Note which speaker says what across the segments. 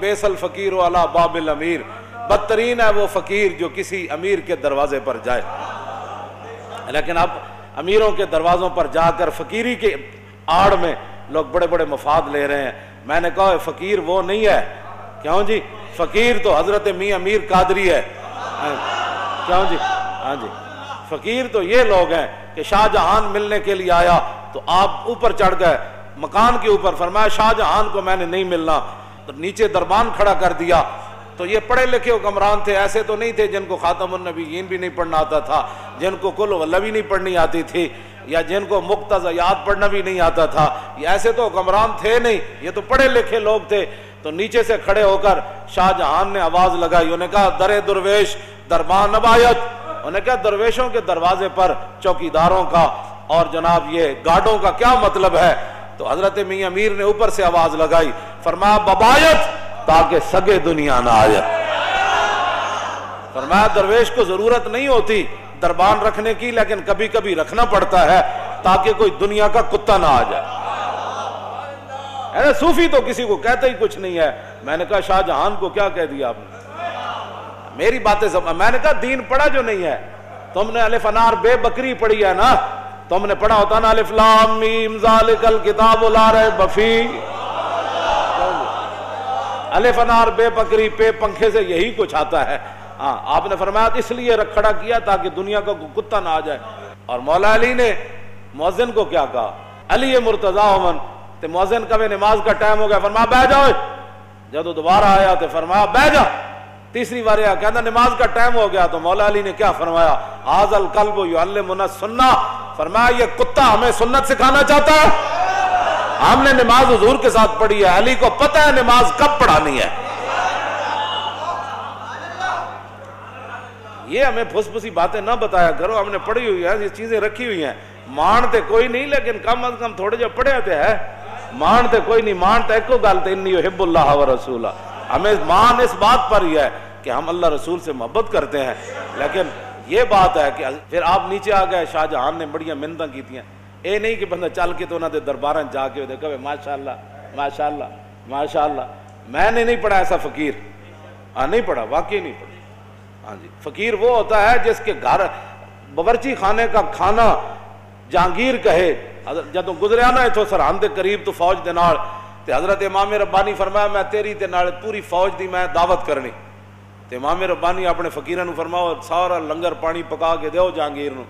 Speaker 1: بیس الفقیر علی باب الامیر، بدترین ہے وہ فقیر جو کسی امیر کے دروازے پر جائے۔ لیکن اب امیروں کے دروازوں پر جا کر فقیری کے آڑ میں لوگ بڑے بڑے مفاد لے رہے ہیں۔ میں نے کہا فقیر وہ نہیں ہے، کیوں جی؟ فقیر تو حضرت میاں امیر قادری ہے، کیوں جی؟ ہاں جی، فقیر تو یہ لوگ ہیں کہ شاہ جہان ملنے کے لیے آیا تو آپ اوپر چڑھ گئے مکان کے اوپر، فرمایا شاہ جہان کو میں نے نہیں ملنا، تو نیچے دربان کھڑا کر دیا۔ تو یہ پڑھے لکھے حکمران تھے، ایسے تو نہیں تھے جن کو خاتم النبیین بھی نہیں پڑھنا آتا تھا، جن کو کل واللہ بھی نہیں پڑھنی آتی تھی، یا جن کو مقتضیات پڑھنا بھی نہیں آتا تھا، یہ ایسے تو حکمران تھے نہیں، یہ تو پڑھے لکھے لوگ تھے۔ تو نیچے سے کھڑے ہو کر شاہ جہان نے آواز لگائی، انہوں نے کہا در درویش دربان نبایت، انہوں نے کہا درویشوں کے دروازے پر چوکیداروں کا اور جناب یہ گارڈوں کا کیا مطلب ہے؟ تو حضرت میاں امیر نے اوپر سے آواز لگائی، فرمایا ببایت تاکہ سگے دنیا نہ آئے۔ فرمایا درویش کو ضرورت نہیں ہوتی دربان رکھنے کی، لیکن کبھی کبھی رکھنا پڑتا ہے تاکہ کوئی دنیا کا کتا نہ آ جائے۔ صوفی تو کسی کو کہتا ہی کچھ نہیں ہے۔ میں نے کہا شاہ جہان کو کیا کہہ دیا آپ نے؟ میری باتیں میں نے کہا دین پڑھا جو نہیں ہے، تم نے الف انار بے بکری پڑھی ہے نا، تم نے پڑھا ہوتا نا الف لام میم ذالک الکتاب لا ریب فیہ، الف انار بے بکری پہ پنکھے سے یہی کچھ آتا ہے۔ ہاں آپ نے فرمایا اس لیے کھڑا کیا تاکہ دنیا کا کتا نہ آ جائے۔ اور مولا علی نے مؤذن کو کیا کہا؟ علی مرتضیٰ من تے مؤذن کا نماز کا ٹائم ہو گیا، فرمایا بیٹھ جاؤ۔ جب دوبارہ آیا تو فرمایا بیٹھ جا۔ تیسری بار آیا کہتا نماز کا ٹائم ہو گیا، تو مولا علی نے کیا فرمایا؟ ھذا الکلب یعلمنا السنہ، فرمایا یہ کتا ہمیں سنت سکھانا چاہتا ہے۔ ہم نے نماز حضور کے ساتھ پڑھی ہے، علی کو پتہ ہے نماز کب پڑھانی ہے۔ یہ ہمیں پھس پھسی باتیں نہ بتایا کرو، ہم نے پڑھی ہوئی ہے، یہ چیزیں رکھی ہوئی ہیں۔ مانتے کوئی نہیں، لیکن کم از کم تھوڑے جو پڑھے ہوتے ہیں، مانتے کوئی نہیں، مانتے ایک کو گالتے انی احب اللہ و رسولہ، ہمیں مان اس بات پر ہی ہے کہ ہم اللہ رسول سے محبت کرتے ہیں۔ لیکن یہ بات ہے کہ پھر آپ نیچے آ گئے، شاہ جہان نے بڑیاں منتیں کی تھیں، اے نہیں کہ بندہ چل کے تو انہوں نے درباراں جا کے دیکھا ماشاءاللہ ماشاءاللہ ماشاءاللہ۔ میں نے نہیں پڑھا ایسا فقیر، نہیں پڑھا، واقعی نہیں پڑھا۔ ہاں جی، فقیر وہ ہوتا ہے جس کے گھر باورچی خانے کا کھانا جہانگیر کہے۔ جدوں گزریا نا اتوں سرحد دے قریب تو فوج دے نال، تے حضرت امام ربانی فرمایا میں تیری تے نال پوری فوج دی میں دعوت کرنی، تے امام ربانی اپنے فقیراں نوں فرماؤ سارا لنگر پانی پکا کے دیو جہانگیر نوں۔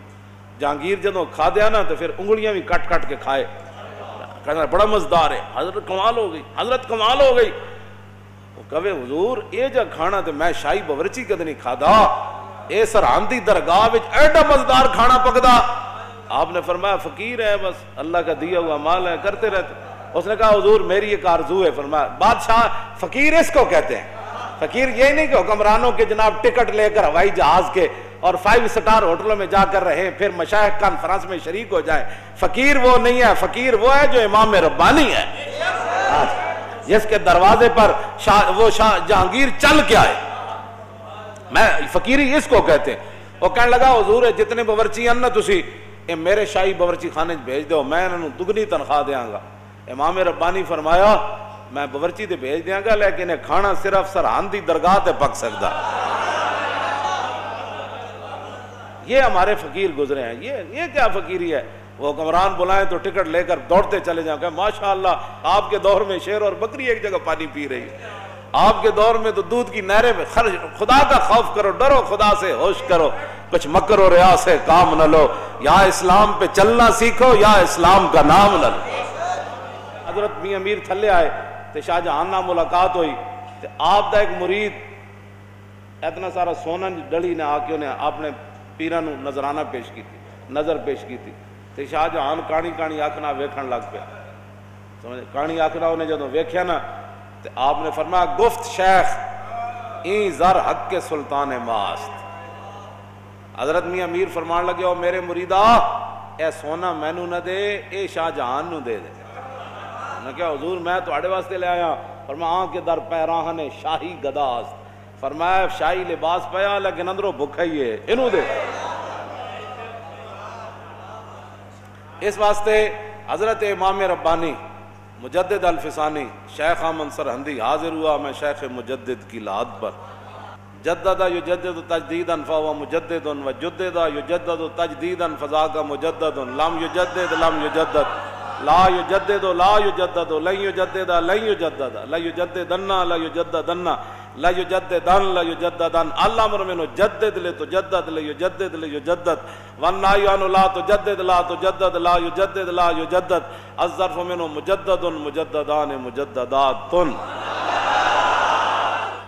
Speaker 1: جہانگیر جدوں کھا دیا نا تو پھر انگلیاں بھی کٹ کٹ کے کھائے، کہنا بڑا مزدار ہے، حضرت کمال ہو گئی، حضرت کمال ہو گئی۔ وہ کہے حضور اے جا کھانا تے میں شاہی باورچی کدے نہیں کھادا، اے سرحدی درگاہ وچ ایڈا مزدار کھانا پکدا۔ آپ نے فرمایا فقیر ہے، بس اللہ کا دیا ہوا مال ہے، کرتے رہتے۔ اس نے کہا حضور میری ایک آرزو ہے۔ فرمایا بادشاہ فقیر اس کو کہتے ہیں، فقیر یہ نہیں کہ حکمرانوں کے جناب ٹکٹ لے کر ہوائی جہاز کے اور 5 سٹار ہوٹلوں میں جا کر رہے پھر مشائخ کانفرنس میں شریک ہو جائے۔ فقیر وہ نہیں ہے، فقیر وہ ہے جو امام ربانی ہے، جس کے دروازے پر وہ جہانگیر چل کے آئے۔ میں فقیری اس کو کہتے ہیں۔ وہ کہنے لگا حضور جتنے باورچی ہیں نا تسی اے میرے شاہی باورچی خانے بھیج دو، میں انہوں دگنی تنخواہ دیاں گا۔ امام ربانی فرمایا میں باورچی تے بھیج دیاں گا، لیکن کھانا صرف سرحد دی درگاہ تے پک سکتا۔ یہ ہمارے فقیر گزرے ہیں۔ یہ کیا فقیری ہے؟ وہ حکمران بلائیں تو ٹکٹ لے کر دوڑتے چلے جاؤں کہ ماشاءاللہ آپ کے دور میں شیر اور بکری ایک جگہ پانی پی رہی ہے، آپ کے دور میں تو دودھ کی نہریں میں خرچ۔ خدا کا خوف کرو، ڈرو خدا سے، ہوش کرو، کچھ مکر و ریا سے کام نہ لو، یا اسلام پہ چلنا سیکھو یا اسلام کا نام نہ لو۔ حضرت میاں امیر تھلے آئے تو شاہ جہان نہ ملاقات ہوئی، تو آپ دا ایک مرید اتنا سارا سونا ڈلی نے آ کے انہیں آپ نے پیران نظرانہ پیش کی تھی، نظر پیش کی تھی۔ تو شاہ جہان کانی کانی آکھنا ویکھن لگ پیا، کانی آکھنا انہیں جدوں ویکھیا نا تو آپ نے فرمایا گفت شیخ این زر حق کے سلطان ماست۔ حضرت میاں امیر فرمان لگے او میرے مریدہ اے سونا مینوں نہ دے، اے شاہ جہان نو دے دے۔ نے کہا حضور میں تواڈے واسطے لے آیا۔ فرمایا آن کے در پیراہن شاہی گداست، فرمایا شاہی لباس پیا لیکن اندروں بھکھا ہی ہے، انہوں دے۔ اس واسطے حضرت امام ربانی مجدد الفسانی شیخ احمد سرہندی حاضر ہوا میں شیخ مجدد کی لحد پر، جدد یجدد تجدیدا فهو مجدد وجدد یجدد تجدیدا فذاک مجدد لم یجدد لم یجدد لا یجدد لا یجدد لن یجدد لن یجدد لا یجددن لا یجددن لا یجددن لا یجددن الامر منه جدد لتجدد لیجدد لیجدد والنهی عنه لا تجدد لا تجدد لا یجدد لا یجدد الظرف منه مجدد مجددان مجددات۔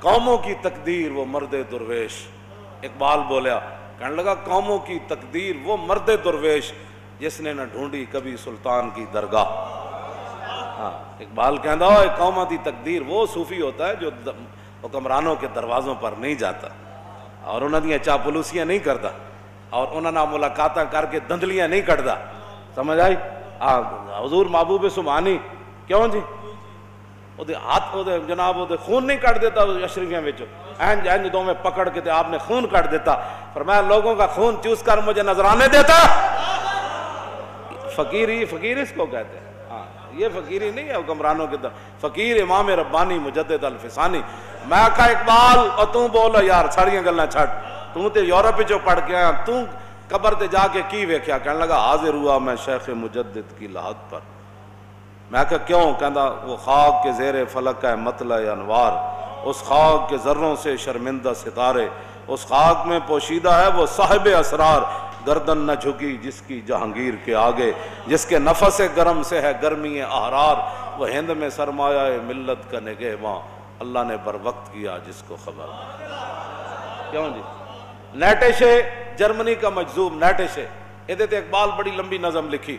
Speaker 1: قوموں کی تقدیر وہ مرد درویش، اقبال بولیا کہنے لگا قوموں کی تقدیر وہ مرد درویش جس نے نہ ڈھونڈی کبھی سلطان کی درگاہ۔ ہاں اقبال کہندا ہے قوموں کی تقدیر وہ صوفی ہوتا ہے جو حکمرانوں کے دروازوں پر نہیں جاتا اور انہاں دیاں چاپلوسیاں نہیں کرتا اور انہاں نال ملاقاتاں کر کے دندلیاں نہیں کٹدا، سمجھ آئی؟ حضور محبوب سبحانی کیوں جی وہ ہاتھ وہ جناب وہ خون نہیں کٹ دیتا اشرفیاں وچوں، اینج اینج دو میں پکڑ کے آپ نے خون کٹ دیتا، فرمایا لوگوں کا خون چوس کر مجھے نذرانے دیتا۔ فقیری، فقیر اس کو کہتے ہیں، ہاں یہ فقیری نہیں ہے حکمرانوں کے در، فقیر امام ربانی مجدد الفسانی۔ میں کہا اقبال اور تم بولو یار ساڑیاں گلاں چھٹ، تم تے یورپ وچوں پڑھ کے آیا، تم قبر تے جا کے کی ویکھیا؟ کہنے لگا حاضر ہوا میں شیخ مجدد کی لحد پر۔ میں کہا کیوں؟ کہندا وہ خاک کے زیر فلک ہے مطلع انوار، اس خاک کے ذروں سے شرمندہ ستارے، اس خاک میں پوشیدہ ہے وہ صاحب اسرار، گردن نہ جھکی جس کی جہانگیر کے آگے، جس کے نفس گرم سے ہے گرمی احرار، وہ ہند میں سرمایہ ملت کا نگہباں، اللہ نے بر وقت کیا جس کو خبر۔ کیوں جی؟ نیٹشے جرمنی کا مجذوب نیٹشے، ادھے تے اقبال بڑی لمبی نظم لکھی،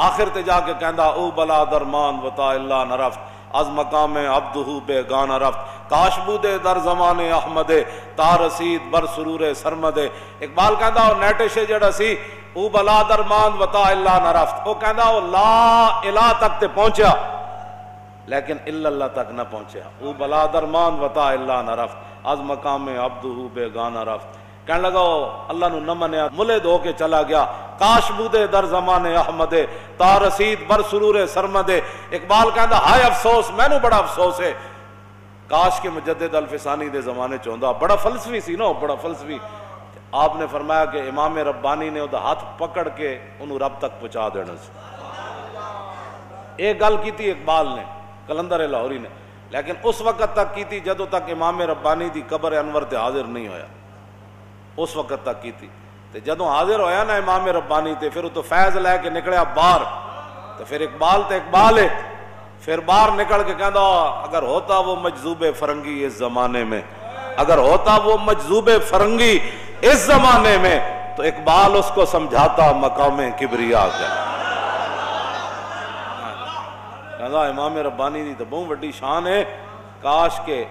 Speaker 1: آخر تے جا کے کہندا او بلا درمان وطا اللہ نرفت از مقام عبدہ بیگانہ رفت، کاش بودے در زمان احمد تا رسید بر سرور سرمد۔ اقبال کہندا او نیٹشے جڑا سی او بلا درمان وطا اللہ نرفت، او کہندا او لا الہ تک تے پہنچیا لیکن الا اللہ تک نہ پہنچیا، او بلا درمان وطا اللہ نرفت از مقام عبدہ بیگانہ رفت۔ کہنے لگا اللہ نو نہ منیا ملد ہو کے چلا گیا، کاش بودے در زمان احمد تا رسید بر سرور سرمد۔ اقبال کہندا ہائے افسوس، میں نو بڑا افسوس ہے، کاش کے مجدد الفسانی دے زمانے چوندا، بڑا فلسفی سی نا، بڑا فلسفی۔ آپ نے فرمایا کہ امام ربانی نے وہ ہاتھ پکڑ کے انہوں رب تک پہنچا دینا سی۔ ایک گل کی تھی اقبال نے کلندر لاہوری نے، لیکن اس وقت تک کی تھی جدوں تک امام ربانی دی قبر انور تے حاضر نہیں ہویا، اس وقت تک کی تھی۔ تے جدوں حاضر ہویا نا امام ربانی تے پھر تو فیض لے کے نکلیا باہر، تو پھر اقبال تے اقبال ہے، پھر باہر نکل کے کہندا اگر ہوتا وہ مجذوب فرنگی اس زمانے میں، اگر ہوتا وہ مجذوب فرنگی اس زمانے میں تو اقبال اس کو سمجھاتا مقام کبریا کا۔ کہندا امام ربانی دی تے بہت وڈی شان ہے، کاش کے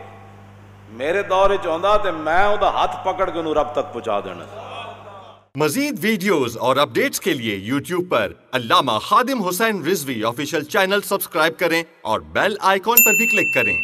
Speaker 1: میرے دور وچ ہوندا تے میں اودہ ہاتھ پکڑ کے انہوں رب تک پہنچا دینا۔
Speaker 2: مزید ویڈیوز اور اپڈیٹس کے لیے یوٹیوب پر علامہ Khadim Hussain Rizvi official channel subscribe کریں اور بیل آئیکن پر بھی کلک کریں۔